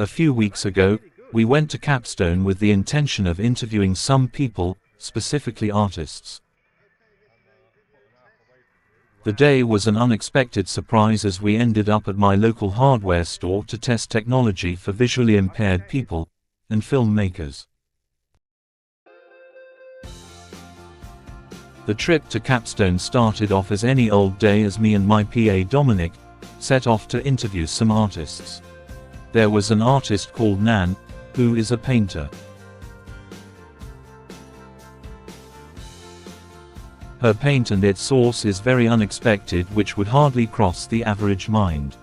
A few weeks ago, we went to Capstone with the intention of interviewing some people, specifically artists. The day was an unexpected surprise as we ended up at my local hardware store to test technology for visually impaired people and filmmakers. The trip to Capstone started off as any old day as me and my PA Dominic set off to interview some artists. There was an artist called Nan, who is a painter. Her paint and its source is very unexpected, which would hardly cross the average mind.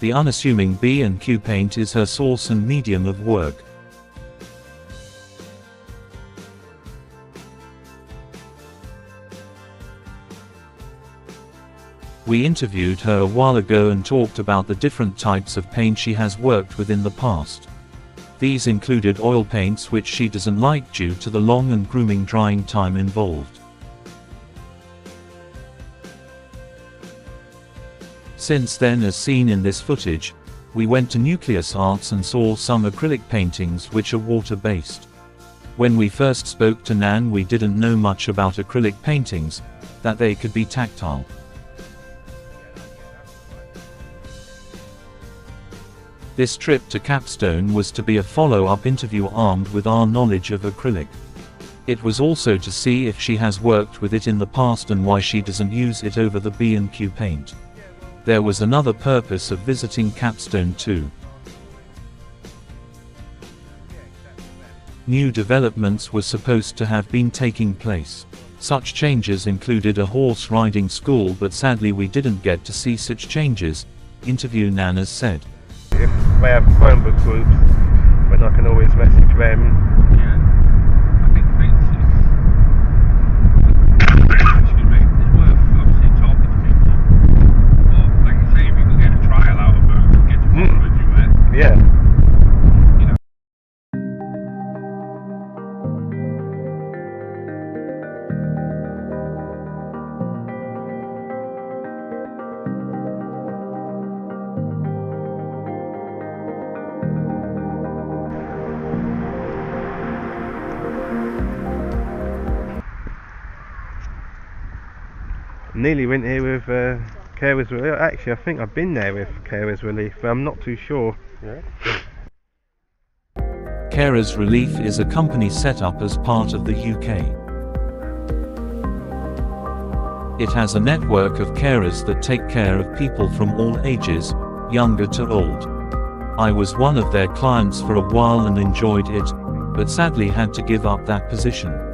The unassuming B&Q paint is her source and medium of work. We interviewed her a while ago and talked about the different types of paint she has worked with in the past. These included oil paints, which she doesn't like due to the long and grueling drying time involved. Since then, as seen in this footage, we went to Nucleus Arts and saw some acrylic paintings which are water-based. When we first spoke to Nan, we didn't know much about acrylic paintings, that they could be tactile. This trip to Capstone was to be a follow-up interview armed with our knowledge of acrylic. It was also to see if she has worked with it in the past and why she doesn't use it over the B&Q paint. There was another purpose of visiting Capstone too. New developments were supposed to have been taking place. Such changes included a horse riding school, but sadly we didn't get to see such changes, interview Nan has said. If they have Chromebook groups, then I can always message them. Yeah, I think excuse me, it's worth obviously talking to people. But like I say, if you could get a trial out of them, get to Lenovo Duet. Yeah. You know. Nearly went here with Carers Relief. Actually, I think I've been there with Carers Relief, but I'm not too sure. Yeah. Carers Relief is a company set up as part of the UK. It has a network of carers that take care of people from all ages, younger to old. I was one of their clients for a while and enjoyed it, but sadly had to give up that position.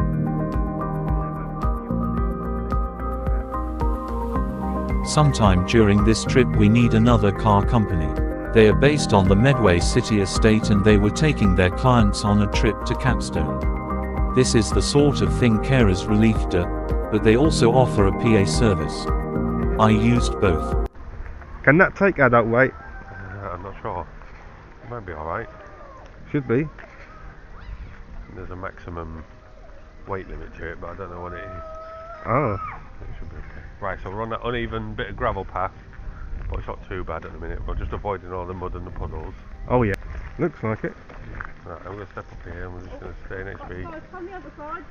Sometime during this trip we need another car company. They are based on the Medway City estate and they were taking their clients on a trip to Capstone. This is the sort of thing Carers Relief do, but they also offer a PA service. I used both. Can that take adult weight? I'm not sure. It might be alright. Should be. There's a maximum weight limit to it, but I don't know what it is. Oh. It should be okay. Right, so we're on that uneven bit of gravel path, but it's not too bad at the minute. We're just avoiding all the mud and the puddles. Oh yeah. Looks like it. Right, I'm going to step up here and we're just going to stay next to me. On the other side.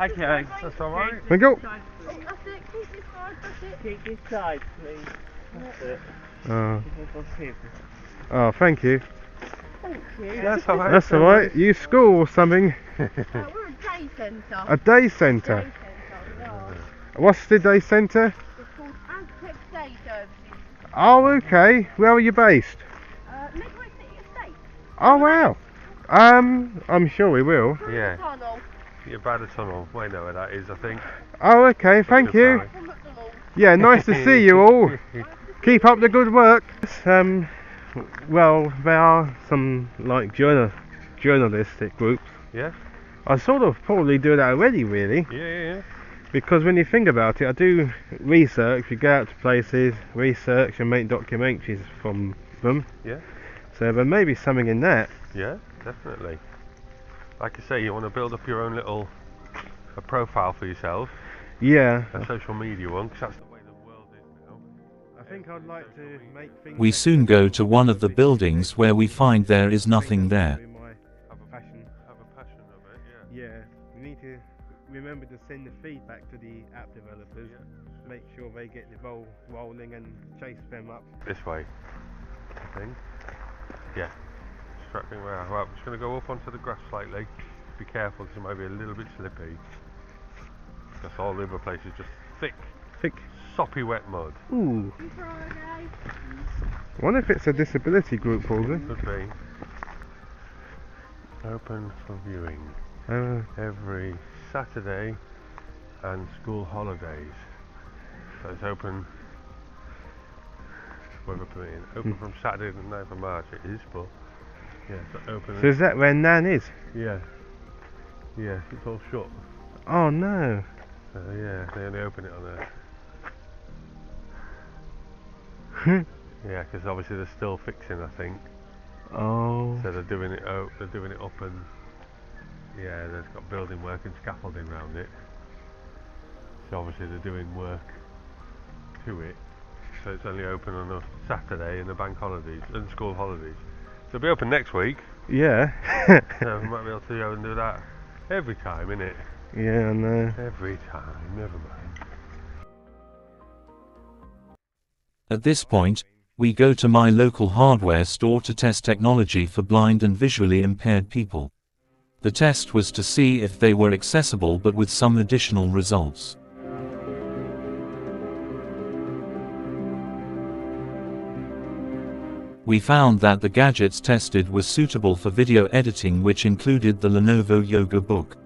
Okay, That's alright. There we go. That's it. Keep this side. That's it. keep this side, please. That's it. Oh, thank you. Thank you. That's alright. That's alright. You school or something? We're a day centre. A day centre. Day centre, we are. What's the day centre? It's called Aztec Day Services. Oh, okay. Where are you based? Medway City Estate. Oh, wow. I'm sure we will. Yeah. Tunnel. You're by the tunnel. We know where that is, I think. Oh, okay. Thank you. From McDonald's. Yeah, nice to see you all. Keep up the good work. Well, there are some like journalistic groups. Yeah? I sort of probably do that already, really. Yeah. Because when you think about it, I do research. You go out to places, research, and make documentaries from them. Yeah? So there may be something in that. Yeah, definitely. Like I say, you want to build up your own little profile for yourself, Yeah. a social media one, because that's the way the world is now. I think I'd like to make things. We soon go to one of the buildings where we find there is nothing there. Have a passion of it, yeah. Yeah, we need to remember to send the feedback to the app developers. Make sure they get the ball rolling and chase them up. This way, I think. Yeah. Strapping way out. Right, I'm just going to go up onto the grass slightly. Be careful because it might be a little bit slippy. That's all the other place is just thick, soppy wet mud. Ooh. I wonder if it's a disability group, Paul. Could be. Open for viewing every Saturday and school holidays. So it's open, weather permitting, open from Saturday the 9th of March it is, but yeah, it's open. So is that where Nan is? Yeah. Yeah, it's all shut. Oh no. Yeah, they only open it on yeah, because obviously they're still fixing, I think. Oh. So they're doing it up and yeah, they've got building work and scaffolding around it. So obviously they're doing work to it. So it's only open on a Saturday and the bank holidays and school holidays. So it'll be open next week. Yeah. So we might be able to go and do that every time, innit? Yeah, I know. Every time, never mind. At this point, we go to my local hardware store to test technology for blind and visually impaired people. The test was to see if they were accessible but with some additional results. We found that the gadgets tested were suitable for video editing, which included the Lenovo Yogabook.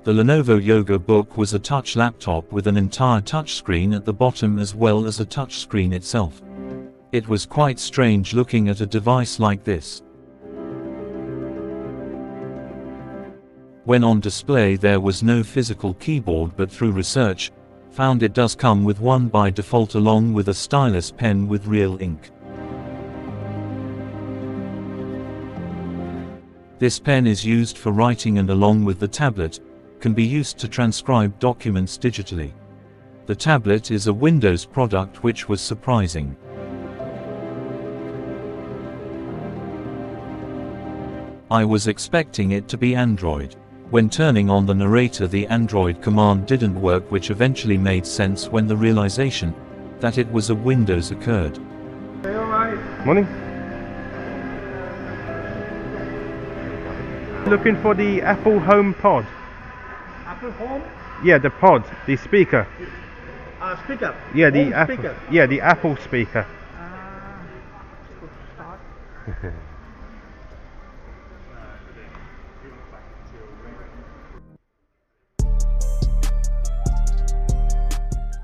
The Lenovo Yogabook was a touch laptop with an entire touchscreen at the bottom as well as a touchscreen itself. It was quite strange looking at a device like this. When on display there was no physical keyboard, but through research, found it does come with one by default along with a stylus pen with real ink. This pen is used for writing and along with the tablet, can be used to transcribe documents digitally. The tablet is a Windows product, which was surprising. I was expecting it to be Android. When turning on the narrator, the Android command didn't work, which eventually made sense when the realization that it was a Windows occurred. Hey, alright. Morning. Looking for the Apple Home Pod. Apple Home? Yeah, the pod, the speaker. Speaker. Yeah, the Home Apple. speaker. Yeah, the Apple speaker. Start.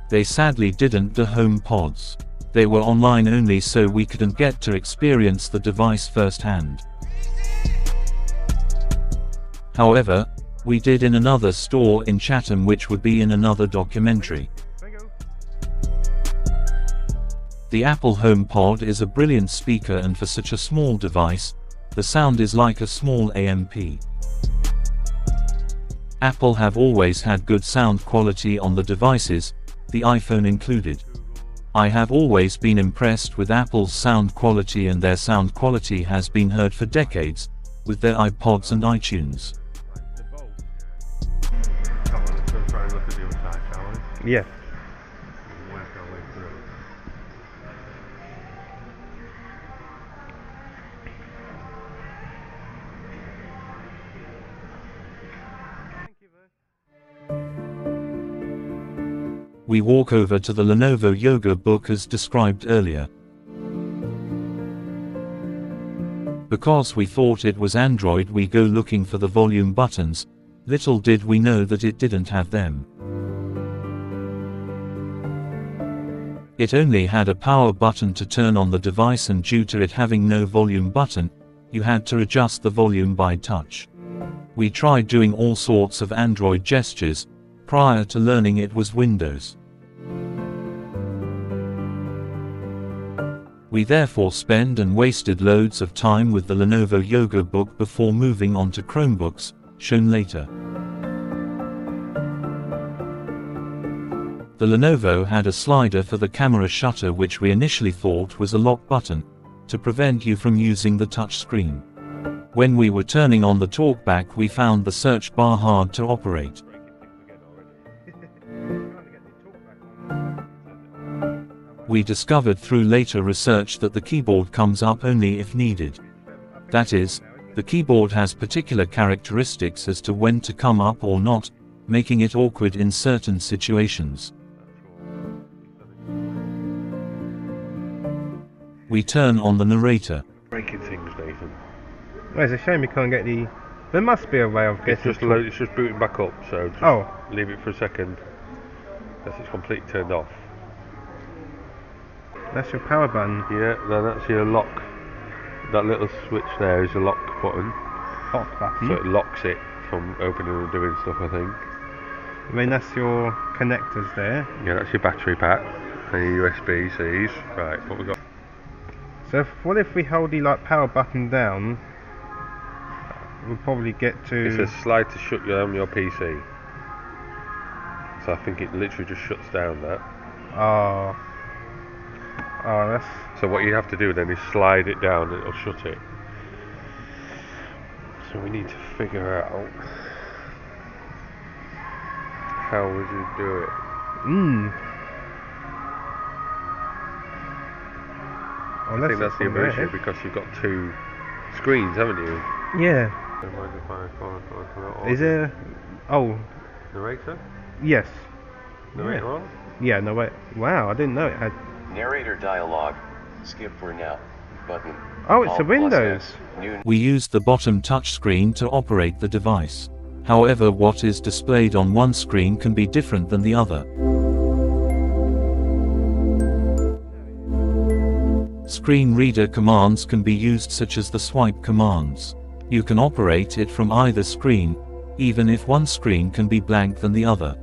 They sadly didn't the Home Pods. They were online only, so we couldn't get to experience the device firsthand. However, we did in another store in Chatham, which would be in another documentary. The Apple HomePod is a brilliant speaker, and for such a small device, the sound is like a small AMP. Apple have always had good sound quality on the devices, the iPhone included. I have always been impressed with Apple's sound quality, and their sound quality has been heard for decades, with their iPods and iTunes. Come on, let's go try and look at the other side, shall we? Yeah. Work our way through. We walk over to the Lenovo Yogabook as described earlier. Because we thought it was Android, we go looking for the volume buttons. Little did we know that it didn't have them. It only had a power button to turn on the device, and due to it having no volume button, you had to adjust the volume by touch. We tried doing all sorts of Android gestures prior to learning it was Windows. We therefore spent and wasted loads of time with the Lenovo Yogabook before moving on to Chromebooks, shown later. The Lenovo had a slider for the camera shutter which we initially thought was a lock button, to prevent you from using the touch screen. When we were turning on the talkback we found the search bar hard to operate. We discovered through later research that the keyboard comes up only if needed. That is, the keyboard has particular characteristics as to when to come up or not, making it awkward in certain situations. We turn on the narrator. Breaking things, Nathan. Well, it's a shame you can't get the... There must be a way of getting... It's just booting back up, so just leave it for a second. Unless it's completely turned off. That's your power button. Yeah, then that's your lock. That little switch there is a lock button. Lock button. So it locks it from opening and doing stuff, I think. I mean, that's your connectors there. Yeah, that's your battery pack and your USB-Cs. Right, what we got? So what if we hold the power button down? We'll probably get to... It says slide to shut down your PC. So I think it literally just shuts down that. Oh, that's... So what you have to do then is slide it down and it'll shut it. So we need to figure out how would you do it. Oh, I think that's the immersion because you've got two screens, haven't you? Yeah. Is there... Oh. Narrator? Yes. Narrator on? Yeah, no wait. Wow, I didn't know it had... Narrator dialog. Skip for now. Button. Oh, it's Alt the Windows. +S. New. We used the bottom touchscreen to operate the device. However, what is displayed on one screen can be different than the other. Screen reader commands can be used, such as the swipe commands. You can operate it from either screen, even if one screen can be blank than the other.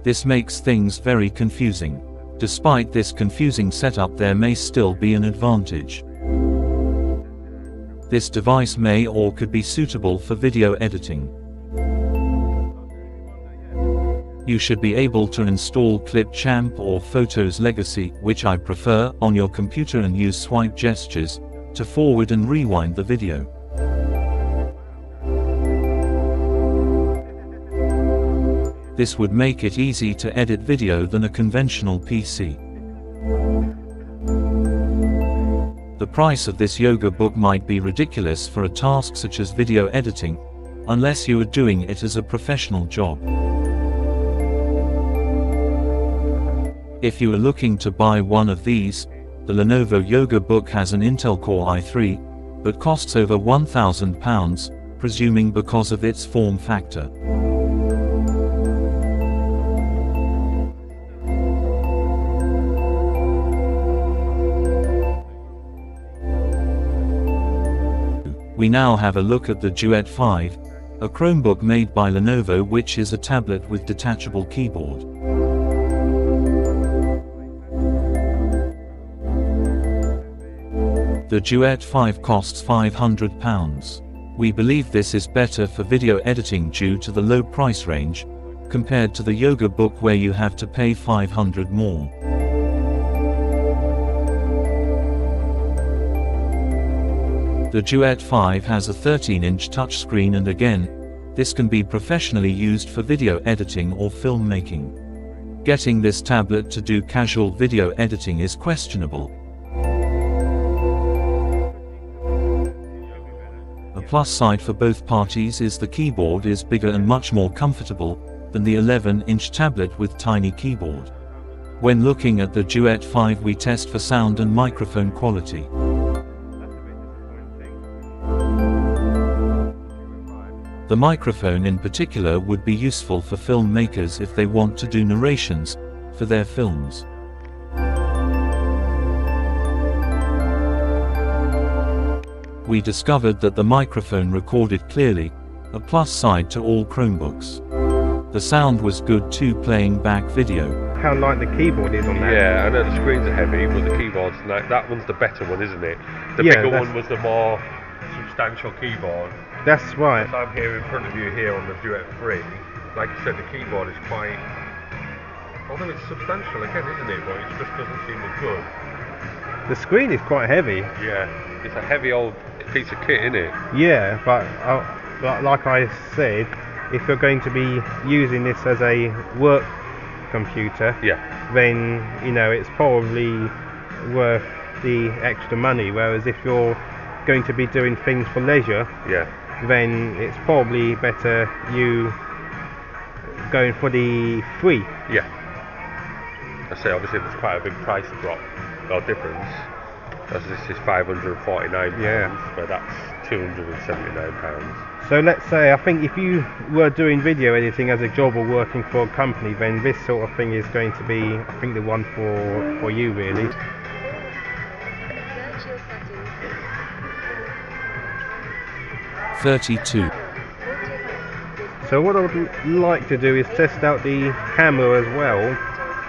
This makes things very confusing. Despite this confusing setup, there may still be an advantage. This device may or could be suitable for video editing. You should be able to install Clipchamp or Photos Legacy, which I prefer, on your computer and use swipe gestures to forward and rewind the video. This would make it easy to edit video than a conventional PC. The price of this Yogabook might be ridiculous for a task such as video editing, unless you are doing it as a professional job. If you are looking to buy one of these, the Lenovo Yogabook has an Intel Core i3, but costs over £1,000, presuming because of its form factor. We now have a look at the Duet 5, a Chromebook made by Lenovo, which is a tablet with detachable keyboard. The Duet 5 costs £500. We believe this is better for video editing due to the low price range, compared to the Yogabook where you have to pay £500 more. The Duet 5 has a 13-inch touchscreen, and again, this can be professionally used for video editing or filmmaking. Getting this tablet to do casual video editing is questionable. A plus side for both parties is the keyboard is bigger and much more comfortable than the 11-inch tablet with tiny keyboard. When looking at the Duet 5, we test for sound and microphone quality. The microphone in particular would be useful for filmmakers if they want to do narrations for their films. We discovered that the microphone recorded clearly, a plus side to all Chromebooks. The sound was good too playing back video. How light the keyboard is on that. Yeah, I know the screens are heavy, but the keyboard's that one's the better one, isn't it? The bigger one was the more substantial keyboard. That's right. As I'm here in front of you here on the Duet 3, like you said, the keyboard is quite, although it's substantial again, isn't it? But it just doesn't seem as good. The screen is quite heavy. Yeah, it's a heavy old piece of kit, isn't it? Yeah, but like I said, if you're going to be using this as a work computer, Yeah. then you know it's probably worth the extra money. Whereas if you're going to be doing things for leisure, Yeah. then it's probably better you going for the free. Yeah. I say obviously there's quite a big price drop or difference. As this is £549, Yeah. but that's £279. So let's say, I think if you were doing video editing as a job or working for a company, then this sort of thing is going to be, I think, the one for you really. Search your settings. 32. So what I would like to do is test out the camera as well.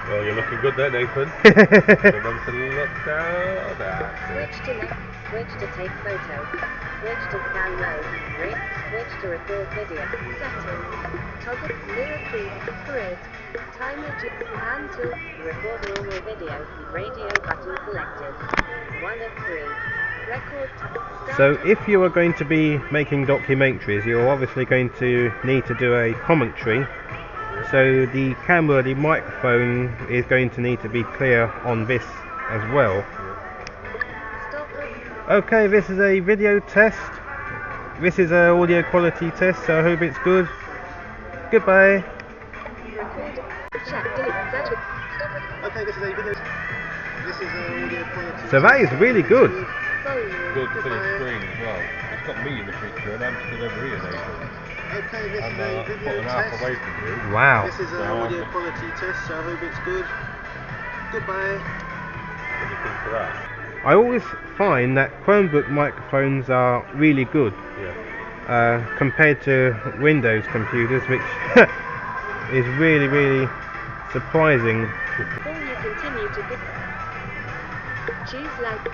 Well, you're looking good there, Nathan. Remember to look down there. Switch to left, switch to take photo, switch to scan mode, switch to record video, settings, toggle, mirror key, grid, timer, hand tool, record normal video, radio button selected, 1 of 3, record start. So if you are going to be making documentaries, you're obviously going to need to do a commentary. So the camera, the microphone is going to need to be clear on this as well. Stop. Okay, this is a video test. This is an audio quality test, so I hope it's good. Goodbye. Record, check, delete, search. Okay, this is a video. This is audio quality. So that is really good. Volume. Good for the screen as well. It's got me in the picture and I'm stood over here, Nathan. Okay, this I'm is a put video an half test. away from you. Wow. This is an audio quality test, so I hope it's good. Goodbye. What do you think for that? I always find that Chromebook microphones are really good Yeah. compared to Windows computers, which is really, really surprising. Before you continue to choose like,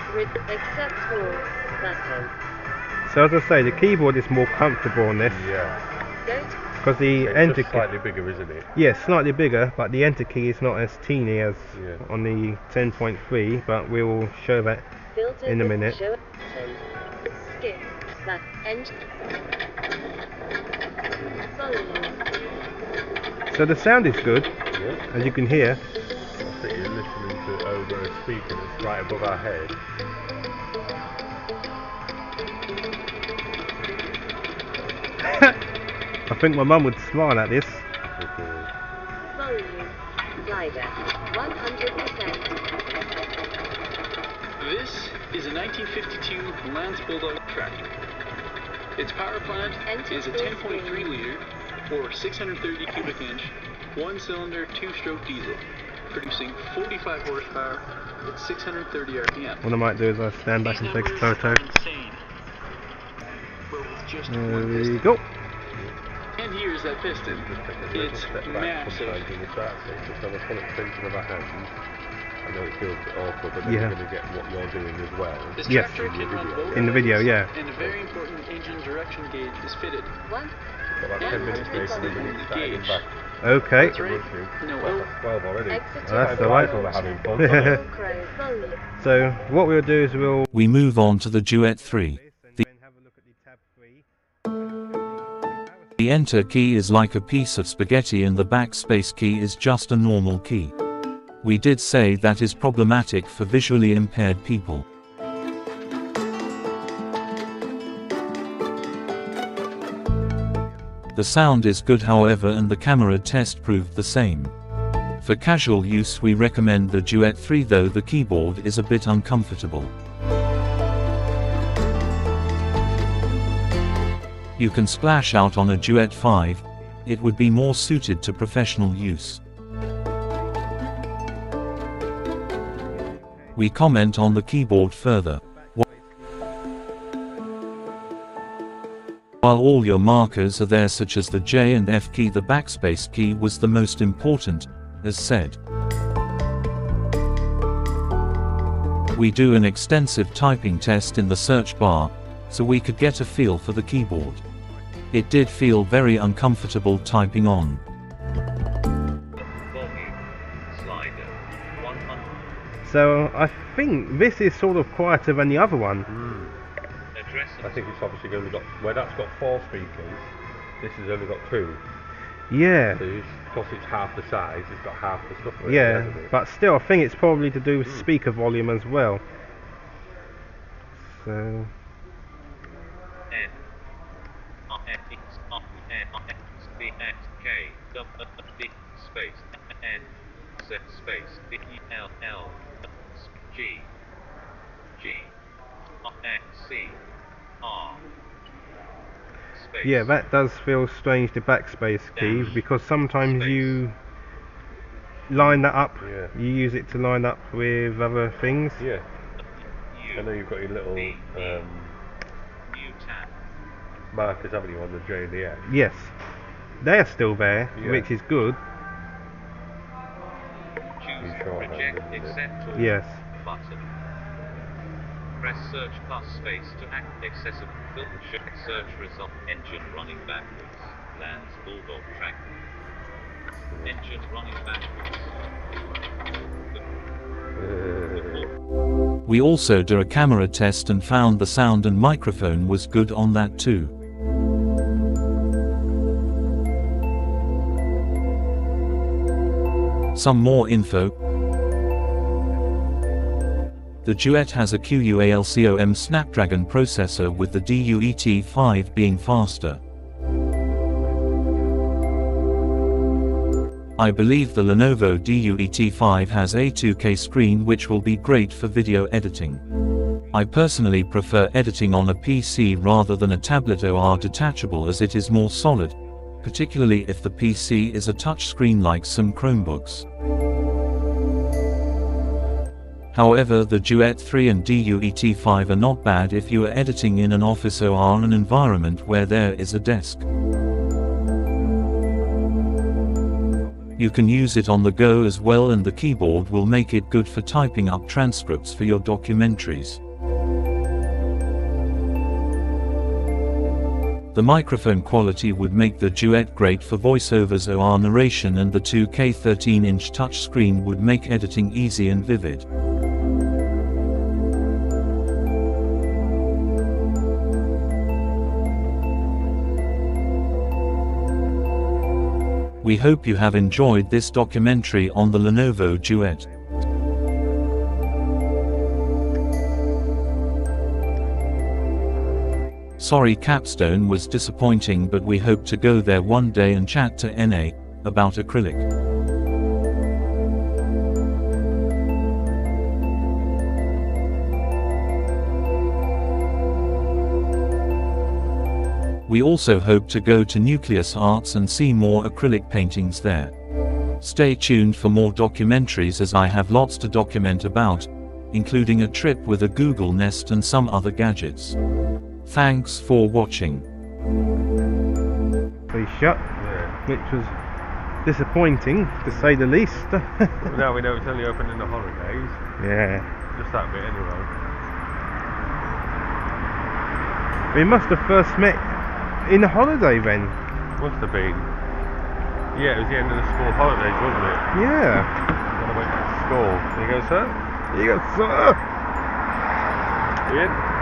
accept all, button. So as I say, the keyboard is more comfortable on this Yeah. Go to because the It's enter just key, slightly bigger, isn't it? yes, slightly bigger, but the enter key is not as teeny as Yeah. on the 10.3. But we will show that filter in a minute. show skip, that, end. Volume. So the sound is good, Yeah. as you can hear. I think you're listening to it over a speaker that's right above our head. I think my mum would smile at this. Volume. Slider. 100%. This is a 1952 Lance Bulldog tractor. Its power plant is a 10.3 liter or 630 cubic inch, 1-cylinder, 2-stroke diesel, producing 45 horsepower at 630 RPM. What I might do is I stand back and take a photo. Insane. But with just There one we piston. go. And here's that piston. It's massive. Sometimes when you start saying, just have a full extension of our hands. I know it feels a bit awkward, but then Yeah. you're going to get what you're doing as well. This Yes. tractor can run both In the video, ways, yeah. And a very important engine direction gauge is fitted. One. Got about 10 minutes, Nathan, and then we start heading back. Okay. That's right. No, Well, that's 12 already. Exit. That's alright. We're having fun. Crow. Volume. So what we'll do is we'll We move on to the Duet 3. The enter key is like a piece of spaghetti and the backspace key is just a normal key. We did say that is problematic for visually impaired people. The sound is good, however, and the camera test proved the same. For casual use we recommend the Duet 3, though the keyboard is a bit uncomfortable. You can splash out on a Duet 5, it would be more suited to professional use. We comment on the keyboard further. While all your markers are there, such as the J and F key, the backspace key was the most important, as said. We do an extensive typing test in the search bar, so we could get a feel for the keyboard. It did feel very uncomfortable typing on. So I think this is sort of quieter than the other one. I think it's obviously only got, where that's got 4 speakers, this has only got 2. Yeah. So because it's half the size, it's got half the stuff really, Yeah, hasn't it? but still I think it's probably to do with speaker volume as well. So yeah, that does feel strange, the backspace key, because sometimes you line that up, you use it to line up with other things. Yeah. I know you've got your little markers, haven't you, on the J and the F? Yes, they're still there, which is good. Yes. Button. Press search plus space to act accessible. Filter search result. Engine running backwards. Lands bulldog track. Engine running backwards. We also did a camera test and found the sound and microphone was good on that too. Some more info. The Duet has a QUALCOM Snapdragon processor, with the Duet5 being faster. I believe the Lenovo Duet5 has a 2K screen, which will be great for video editing. I personally prefer editing on a PC rather than a tablet or detachable, as it is more solid, particularly if the PC is a touchscreen like some Chromebooks. However, the Duet 3 and Duet5 are not bad if you are editing in an office or an environment where there is a desk. You can use it on the go as well, and the keyboard will make it good for typing up transcripts for your documentaries. The microphone quality would make the Duet great for voiceovers or narration, and the 2K 13-inch touchscreen would make editing easy and vivid. We hope you have enjoyed this documentary on the Lenovo Duet. Sorry Capstone was disappointing, but we hope to go there one day and chat to NA about acrylic. We also hope to go to Nucleus Arts and see more acrylic paintings there. Stay tuned for more documentaries, as I have lots to document about, including a trip with a Google Nest and some other gadgets. Thanks for watching. They shut, which was disappointing to say the least. Now we know it's only open in the holidays. Yeah. Just that bit anyway. We must have first met in the holiday then. Must have been. Yeah, it was the end of the school holidays, wasn't it? Yeah. When I went to school. There you go, sir. There you go, sir. Ian?